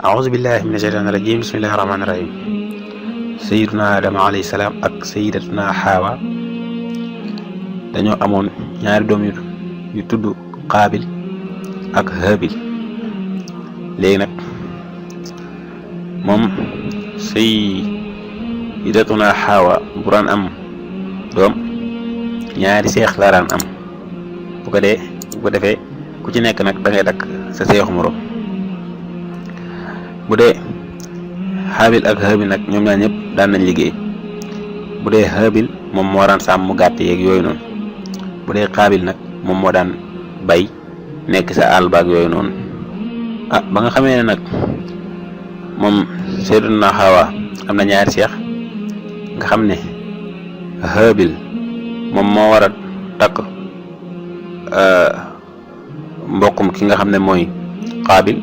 أعوذ بالله من الشيطان الرجيم بسم الله الرحمن الرحيم sayyiduna Adama alayhi salaam ak sayyidatuna Hawa dañoo amoon ñaari doom yu tudd Qaabil ak Haabil. léegi nag moom sayyidatuna Hawa bu daan am doom ñaari seex la daan am bu ko defee ku ci nekk nag da ngay takk sa seexu moroom. bu dee Haabil ak Haabil nag ñoom ñaar ñëpp daan nañ liggéey. bu dee Haabil moom moo daan sàmm gàtt yeeg yooyu noonu bu dee Qaabil nag moom moo daan bay nekk sa àll baag yooyu noonu. ba nga xamee ne nag moom Sayyidatuna Hawa am na ñaari seex nga xam ne Haabil moom moo war a takk mbokkum ki nga xam ne mooy Qaabil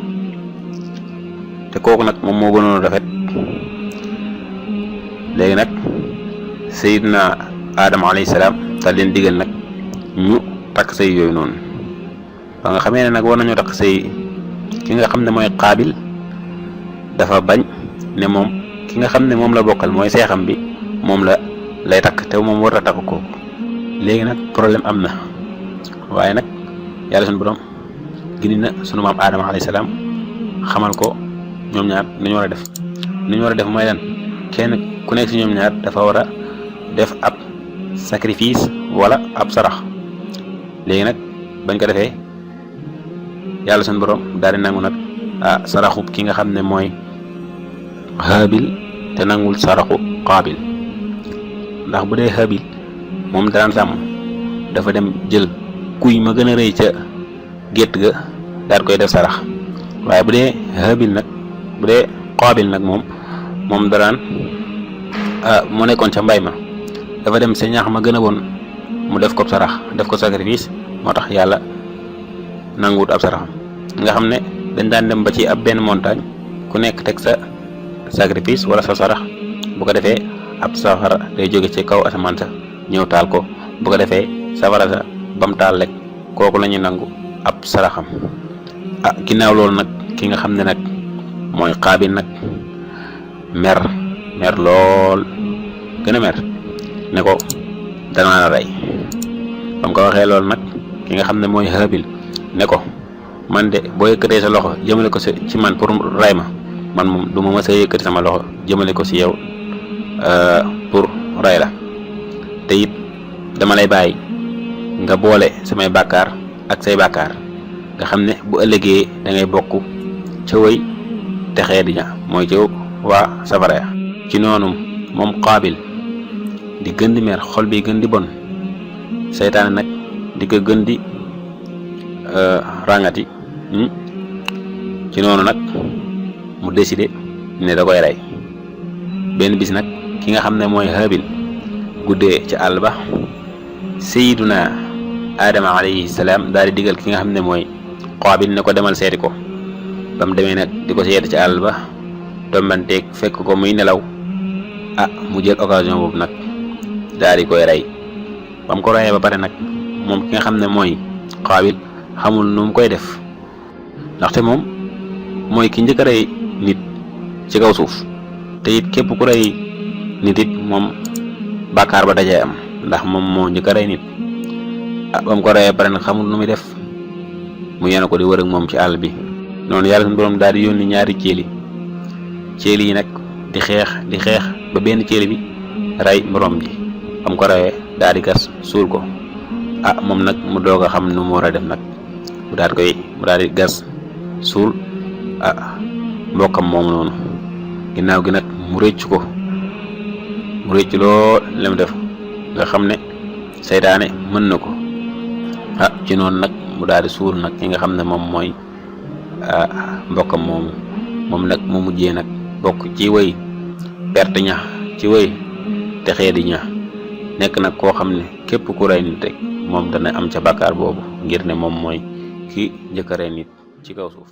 te kooku nag moom moo gënoon rafet. léegi nag Seydina Adama alayhi salaam daal leen digal nag ñu takk sëy yooyu noonu. ba nga xamee ne nag war nañoo takk sëy ki nga xam ne mooy Qaabil dafa bañ ne moom ki nga xam ne moom la bokkal mooy seexam bi moom lay takk te moom war a takk kooku. léegi nag problème am na waaye nag yàlla sunu borom gindi na sunu maam Adama alayhi salaam xamal ko ñoom ñaar ni ñu war a def mooy lan kenn ku nekk ci ñoom ñaar dafa war a def ab sacrifice wala ab sarax. léegi nag bañ ko defee yàlla sunu borom daal di nangu nag saraxu ki nga xam ne mooy Haabil te nangul saraxu Qaabil. ndax bu dee Haabil moom daan sàmm dafa dem jël kuy ma gën a rëy ca gétt ga daal koy def sarax. waaye bu dee Haabil nag bu dee Qaabil nag moom daraan mu nekkoon ca mbay ma dafa dem sa ñax ma gën a bon mu def ko sarax def ko sacrifice moo tax yàlla nanguwut ab saraxam. nga xam ne dañ daan dem ba ci ab benn montagne ku nekk teg sa sacrifice wala sa sarax bu ko defee ab safara day jóge ci kaw asamaan sa ñëw taal ko bu ko defee safara sa bam taal rek kooku la ñu nangu ab saraxam. ginnaaw loolu nag ki nga xam ne nag mooy Qaabil nag mer lool gën a mer ne ko danaa la rey. bam ko waxee loolu nag ki nga xam ne mooy Haabil ne ko man de boo yëkkatee sa loxo jëmale ko ci man pour rey ma man moom du ma mës a yëkkati sama loxo jëmale ko ci yow pour rey la te it dama lay bàyyi nga boole samay bàkkaar ak say bàkkaar nga xam ne bu ëllëgee da ngay bokk ca wëy te xee di ña mooy ca waa safara ya. ci noonu moom Qaabil di gën di mer xol bi gën di bon seytaane nag di ko gën di ràngati. ci noonu nag mu décidé ne da koy rey. benn bis nag ki nga xam ne mooy Haabil guddee ci àll ba Sayyiduna Adama alayhi salaam daal di digal ki nga xam ne mooy Qaabil ne ko demal seeti ko. ba mu demee nag di ko seeti ci àll ba tombanteeg fekk ko muy nelaw mu jël occasion boobu nag daal di koy rey. ba mu ko reyee ba pare nag moom ki nga xam ne mooy Qaabil xamul nu mu koy def ndaxte moom mooy ki njëkk a rey nit ci kaw suuf te it képp ku rey nit it moom bàkkaar ba dajee am ndax moom moo njëkk a rey nit. ba mu ko reyee ba pare nag xamul nu muy def mu yéene ko di wër ak moom ci àll bi. noonu yàlla suñu borom daal di yónni ñaari ceeli yi nag di xeex ba benn ceeli bi rey borom ji. ba mu ko reyee daal di gas suul ko moom nag mu doog a xam nu mu war a def nag mu daal di gas suul mbokkam moomu noonu. ginnaaw gi nag mu rëcc lool li mu def nga xam ne seytaane mën na ko. ci noonu nag mu daal di suul nag ki nga xam ne moom mooy mbokkam moomu. moom nag mu mujjee nag bokk ci wëy perte ña ci wëy te xeedi ña nekk nag koo xam ne képp ku rey nit rek moom dana am ca bàkkaar boobu ngir ne moom mooy ki njëkk a rey nit ci kaw suuf.